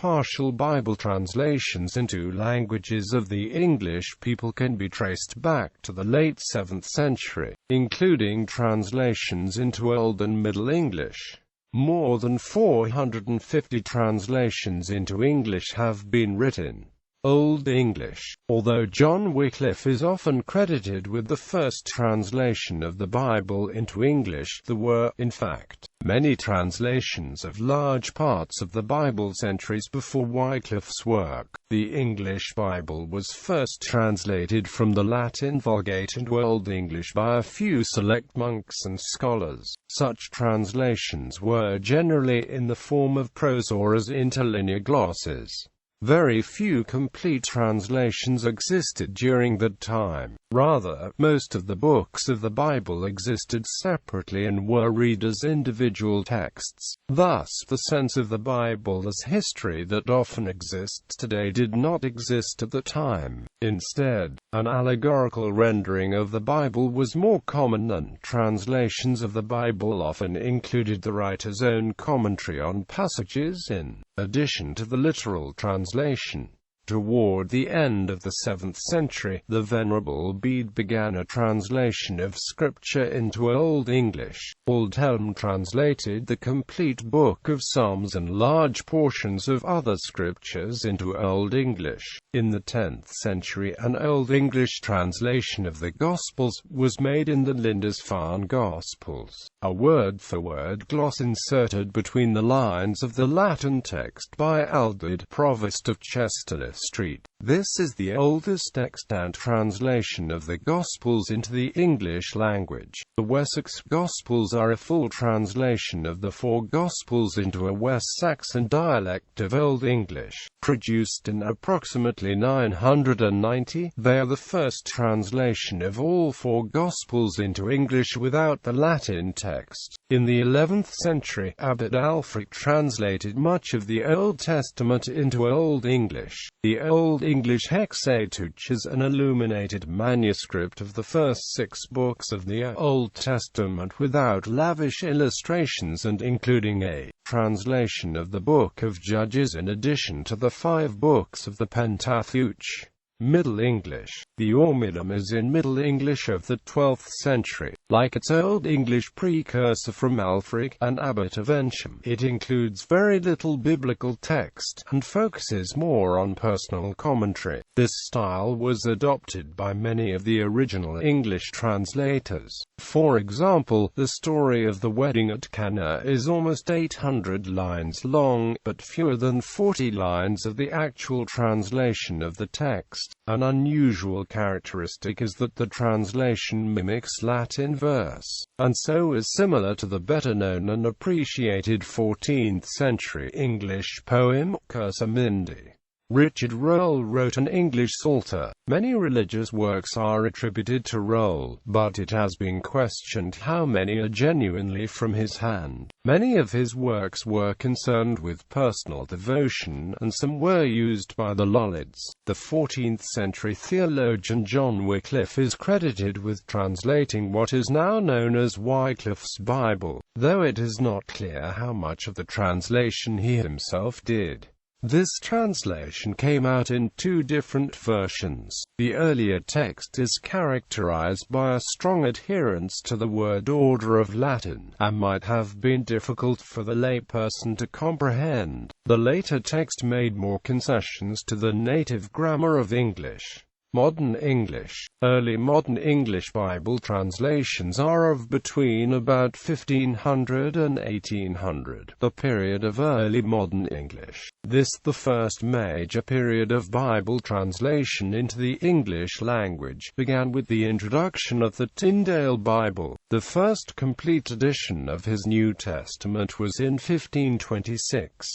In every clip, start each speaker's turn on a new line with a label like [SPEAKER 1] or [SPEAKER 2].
[SPEAKER 1] partial Bible translations into languages of the English people can be traced back to the late 7th century, including translations into Old and Middle English. More than 450 translations into English have been written. Old English. Although John Wycliffe is often credited with the first translation of the Bible into English, there were, in fact, many translations of large parts of the Bible centuries before Wycliffe's work. The English Bible was first translated from the Latin Vulgate into Old English by a few select monks and scholars. Such translations were generally in the form of prose or as interlinear glosses. Very few complete translations existed during that time. Rather, most of the books of the Bible existed separately and were read as individual texts. Thus, the sense of the Bible as history that often exists today did not exist at the time. Instead, an allegorical rendering of the Bible was more common, and translations of the Bible often included the writer's own commentary on passages in addition to the literal translation. Toward the end of the 7th century, the Venerable Bede began a translation of Scripture into Old English. Aldhelm translated the complete Book of Psalms and large portions of other scriptures into Old English. In the 10th century, an Old English translation of the Gospels was made in the Lindisfarne Gospels, a word-for-word gloss inserted between the lines of the Latin text by Aldred, Provost of Chester Street. This is the oldest extant translation of the Gospels into the English language. The Wessex Gospels are a full translation of the four Gospels into a West Saxon dialect of Old English. Produced in approximately 990, they are the first translation of all four Gospels into English without the Latin text. In the 11th century, Abbot Alfric translated much of the Old Testament into Old English. The Old English Hexateuch is an illuminated manuscript of the first 6 books of the Old Testament without lavish illustrations and including a translation of the Book of Judges in addition to the 5 books of the Pentateuch. Middle English. The Ormidim is in Middle English of the 12th century. Like its Old English precursor from Alfric, an abbot of Ensham, it includes very little biblical text, and focuses more on personal commentary. This style was adopted by many of the original English translators. For example, the story of the wedding at Cana is almost 800 lines long, but fewer than 40 lines of the actual translation of the text. An unusual characteristic is that the translation mimics Latin verse, and so is similar to the better-known and appreciated 14th-century English poem, Cursa Mundi. Richard Rolle wrote an English Psalter. Many religious works are attributed to Rolle, but it has been questioned how many are genuinely from his hand. Many of his works were concerned with personal devotion, and some were used by the Lollards. The 14th-century theologian John Wycliffe is credited with translating what is now known as Wycliffe's Bible, though it is not clear how much of the translation he himself did. This translation came out in 2 different versions. The earlier text is characterized by a strong adherence to the word order of Latin, and might have been difficult for the layperson to comprehend. The later text made more concessions to the native grammar of English. Modern English. Early Modern English Bible translations are of between about 1500 and 1800, the period of Early Modern English. This, the first major period of Bible translation into the English language, began with the introduction of the Tyndale Bible. The first complete edition of his New Testament was in 1526.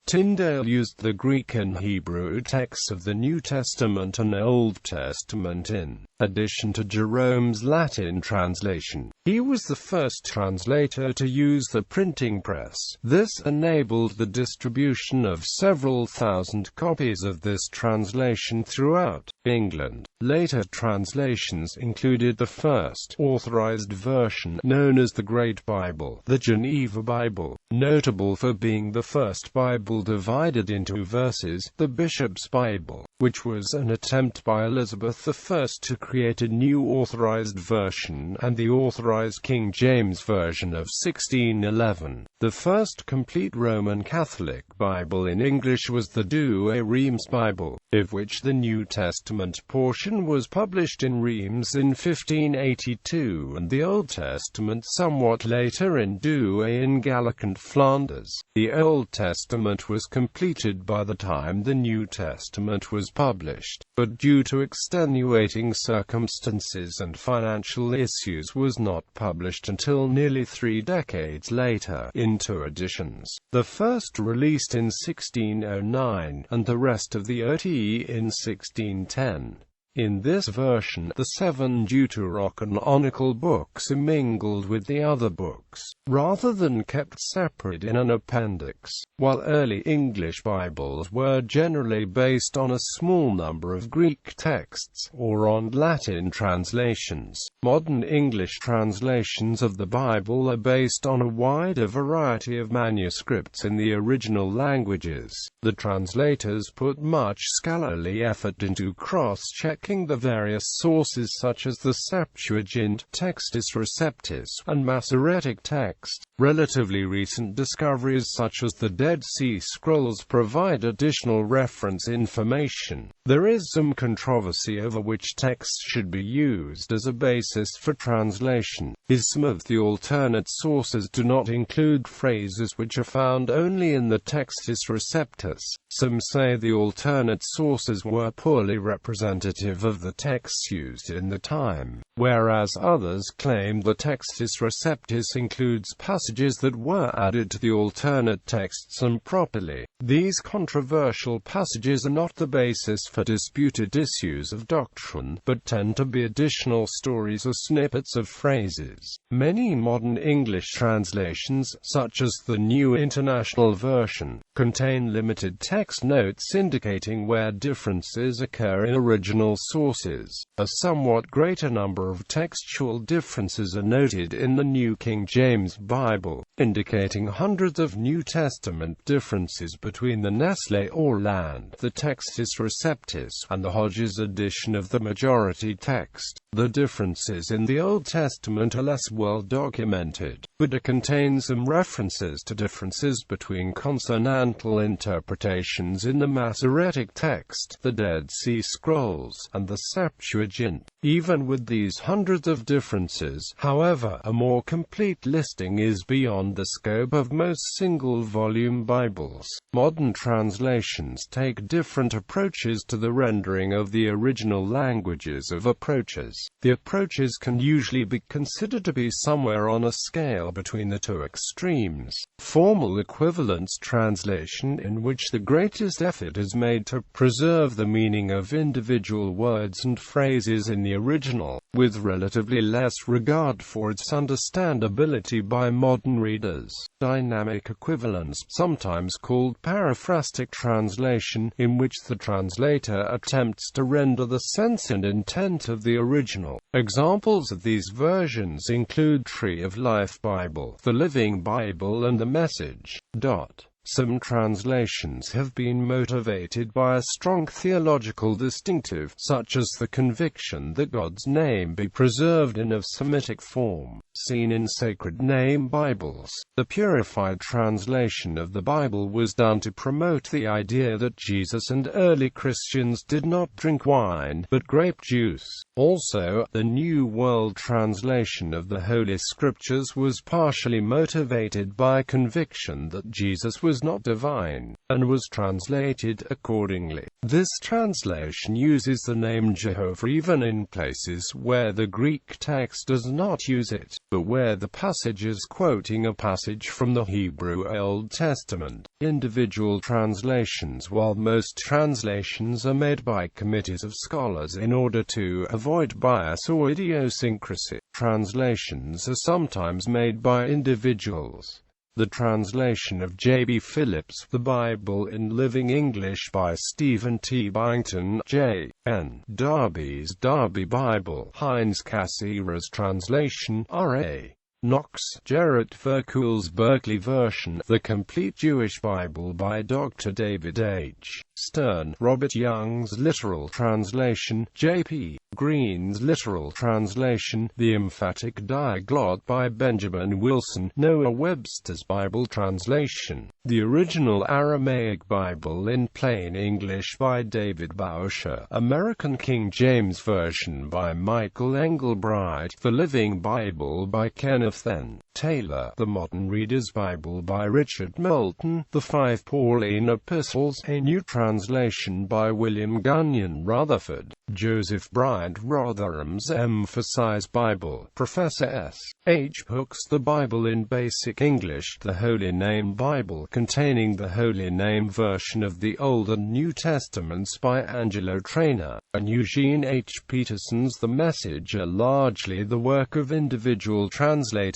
[SPEAKER 1] Tyndale used the Greek and Hebrew texts of the New Testament and Old Testament in addition to Jerome's Latin translation. He was the first translator to use the printing press. This enabled the distribution of several thousand copies of this translation throughout England. Later translations included the first authorized version, known as the Great Bible, the Geneva Bible, notable for being the first Bible divided into verses, the Bishop's Bible, which was an attempt by Elizabeth I to create a new authorized version, and the authorized King James Version of 1611. The first complete Roman Catholic Bible in English was the Douay Rheims Bible, of which the New Testament portion was published in Rheims in 1582, and the Old Testament somewhat later in Douay in Gallicant, Flanders. The Old Testament was completed by the time the New Testament was published, but due to extenuating circumstances and financial issues was not published until nearly 3 decades later, in 2 editions. The first released in 1609, and the rest of the OT in 1610. In this version, the 7 deuterocanonical books are mingled with the other books, rather than kept separate in an appendix. While early English Bibles were generally based on a small number of Greek texts, or on Latin translations, modern English translations of the Bible are based on a wider variety of manuscripts in the original languages. The translators put much scholarly effort into cross-checking the various sources such as the Septuagint, Textus Receptus, and Masoretic text. Relatively recent discoveries such as the Dead Sea Scrolls provide additional reference information. There is some controversy over which texts should be used as a basis for translation, as some of the alternate sources do not include phrases which are found only in the Textus Receptus. Some say the alternate sources were poorly representative of the texts used in the time, whereas others claim the Textus Receptus includes passages that were added to the alternate texts improperly. These controversial passages are not the basis for disputed issues of doctrine, but tend to be additional stories or snippets of phrases. Many modern English translations, such as the New International Version, contain limited text notes indicating where differences occur in original sources. A somewhat greater number of textual differences are noted in the New King James Bible, indicating hundreds of New Testament differences between the Nestle Orland, the Textus Receptus, and the Hodges edition of the majority text. The differences in the Old Testament are less well documented, but contain some references to differences between consonantal interpretations in the Masoretic text, the Dead Sea Scrolls, and the Septuagint. Even with these hundreds of differences, however, a more complete listing is beyond the scope of most single-volume Bibles. Modern translations take different approaches to the rendering of the original languages of approaches. The approaches can usually be considered to be somewhere on a scale between the 2 extremes. Formal equivalence translation, in which the greatest effort is made to preserve the meaning of individual words and phrases in the original, with relatively less regard for its understandability by modern readers. Dynamic equivalence, sometimes called paraphrastic translation, in which the translator attempts to render the sense and intent of the original. Examples of these versions include Tree of Life Bible, the Living Bible, and the Message. Some translations have been motivated by a strong theological distinctive, such as the conviction that God's name be preserved in a Semitic form, seen in Sacred Name Bibles. The purified translation of the Bible was done to promote the idea that Jesus and early Christians did not drink wine, but grape juice. Also, the New World Translation of the Holy Scriptures was partially motivated by conviction that Jesus was not divine, and was translated accordingly. This translation uses the name Jehovah even in places where the Greek text does not use it, but where the passage is quoting a passage from the Hebrew Old Testament. Individual translations. While most translations are made by committees of scholars in order to avoid bias or idiosyncrasy, translations are sometimes made by individuals. The translation of J.B. Phillips' The Bible in Living English by Stephen T. Byington, J.N. Darby's Darby Bible, Heinz Cassira's translation, R.A. Knox, Gerrit Verkuil's Berkeley version, The Complete Jewish Bible by Dr. David H. Stern, Robert Young's literal translation, J.P. Green's literal translation, The Emphatic Diaglott by Benjamin Wilson, Noah Webster's Bible translation, The Original Aramaic Bible in Plain English by David Bauscher, American King James Version by Michael Engelbreit, The Living Bible by Kenneth N. Taylor, The Modern Reader's Bible by Richard Moulton, The Five Pauline Epistles, a new translation by William Gunion Rutherford, Joseph Bryant Rotherham's Emphasized Bible, Professor S. H. Hook's The Bible in Basic English, The Holy Name Bible containing the Holy Name version of the Old and New Testaments by Angelo Trainer, and Eugene H. Peterson's The Message are largely the work of individual translators.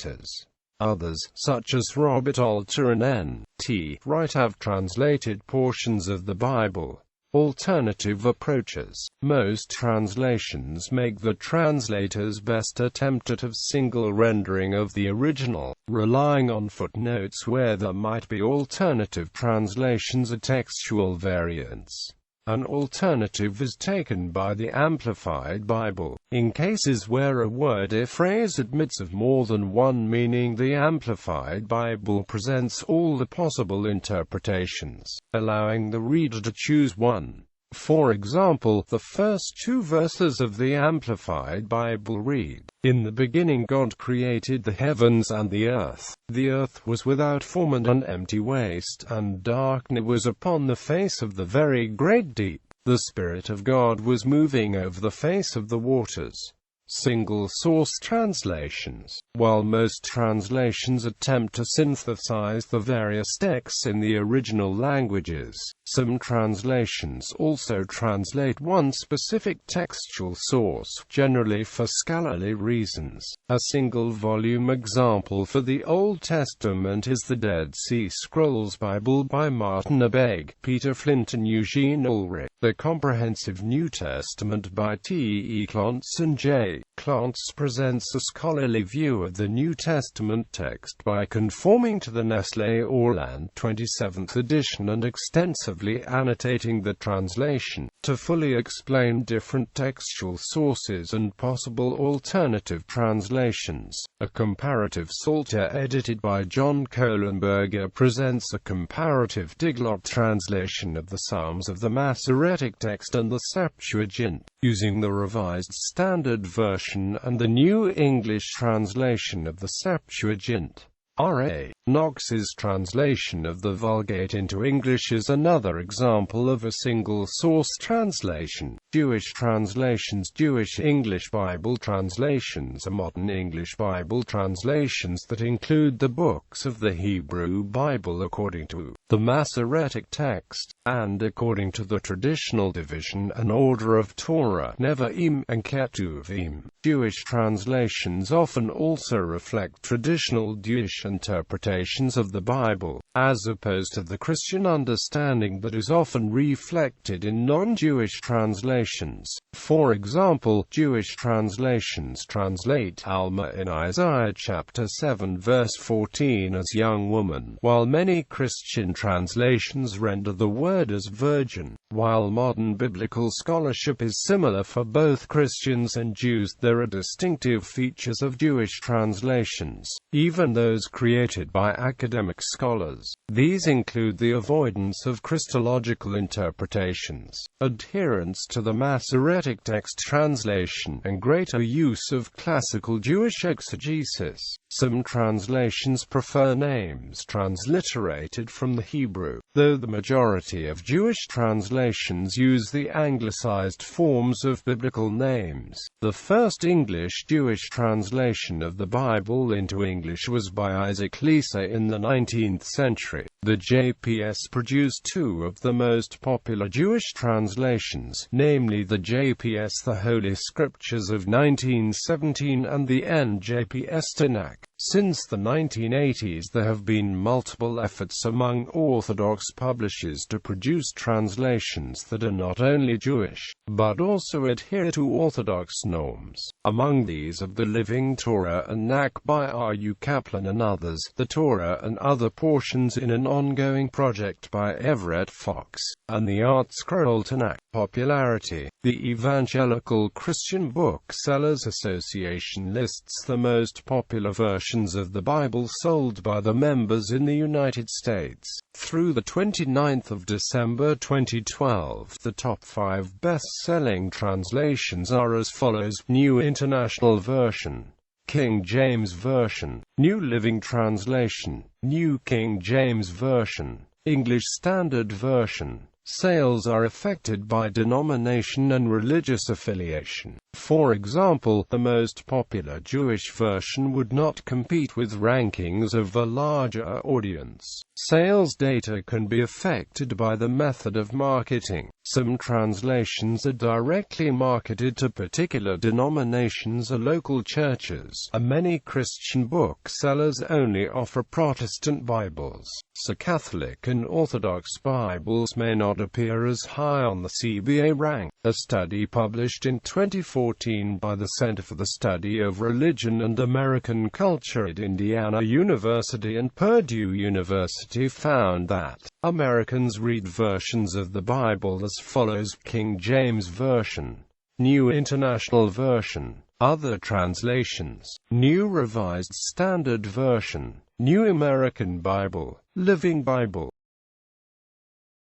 [SPEAKER 1] Others, such as Robert Alter and N. T. Wright, have translated portions of the Bible. Alternative approaches. Most translations make the translator's best attempt at a single rendering of the original, relying on footnotes where there might be alternative translations or textual variants. An alternative is taken by the Amplified Bible. In cases where a word or phrase admits of more than one meaning, the Amplified Bible presents all the possible interpretations, allowing the reader to choose one. For example, the first two verses of the Amplified Bible read, "In the beginning God created the heavens and the earth. The earth was without form and an empty waste, and darkness was upon the face of the very great deep. The Spirit of God was moving over the face of the waters." Single-source translations. While most translations attempt to synthesize the various texts in the original languages, some translations also translate one specific textual source, generally for scholarly reasons. A single-volume example for the Old Testament is the Dead Sea Scrolls Bible by Martin Abegg, Peter Flint and Eugene Ulrich. The Comprehensive New Testament by T. E. Clontz and J. Clontz presents a scholarly view of the New Testament text by conforming to the Nestle-Aland 27th edition and extensively annotating the translation, to fully explain different textual sources and possible alternative translations. A comparative Psalter edited by John Kohlenberger presents a comparative Diglott translation of the Psalms of the Masoretic text and the Septuagint, using the Revised Standard Version and the New English translation of the Septuagint. R.A. Knox's translation of the Vulgate into English is another example of a single-source translation. Jewish translations. Jewish English Bible translations are modern English Bible translations that include the books of the Hebrew Bible according to the Masoretic text, and according to the traditional division and order of Torah, Nevi'im, and Ketuvim. Jewish translations often also reflect traditional Jewish interpretations of the Bible, as opposed to the Christian understanding that is often reflected in non-Jewish translations. For example, Jewish translations translate Alma in Isaiah chapter 7 verse 14 as young woman, while many Christian translations render the word as virgin. While modern biblical scholarship is similar for both Christians and Jews, there are distinctive features of Jewish translations, even those created by academic scholars. These include the avoidance of Christological interpretations, adherence to the Masoretic text translation, and greater use of classical Jewish exegesis. Some translations prefer names transliterated from the Hebrew, though the majority of Jewish translations use the anglicized forms of biblical names. The first English Jewish translation of the Bible into English was by Isaac Lisa in the 19th century. The JPS produced two of the most popular Jewish translations, namely the JPS The Holy Scriptures of 1917 and the NJPS Tanakh. Since the 1980s there have been multiple efforts among Orthodox publishers to produce translations translations that are not only Jewish, but also adhere to Orthodox norms. Among these are the Living Torah and Tanakh by R.U. Kaplan and others, the Torah and other portions in an ongoing project by Everett Fox, and the Art Scroll Tanakh. Popularity. The Evangelical Christian Booksellers Association lists the most popular versions of the Bible sold by the members in the United States. Through the 29th of December 2012, the top 5 best-selling translations are as follows: New International Version, King James Version, New Living Translation, New King James Version, English Standard Version. Sales are affected by denomination and religious affiliation. For example, the most popular Jewish version would not compete with rankings of a larger audience. Sales data can be affected by the method of marketing. Some translations are directly marketed to particular denominations or local churches, and many Christian booksellers only offer Protestant Bibles, so Catholic and Orthodox Bibles may not appear as high on the CBA rank. A study published in 2014 by the Center for the Study of Religion and American Culture at Indiana University and Purdue University found that Americans read versions of the Bible as follows: King James Version, New International Version, other translations, New Revised Standard Version, New American Bible, Living Bible.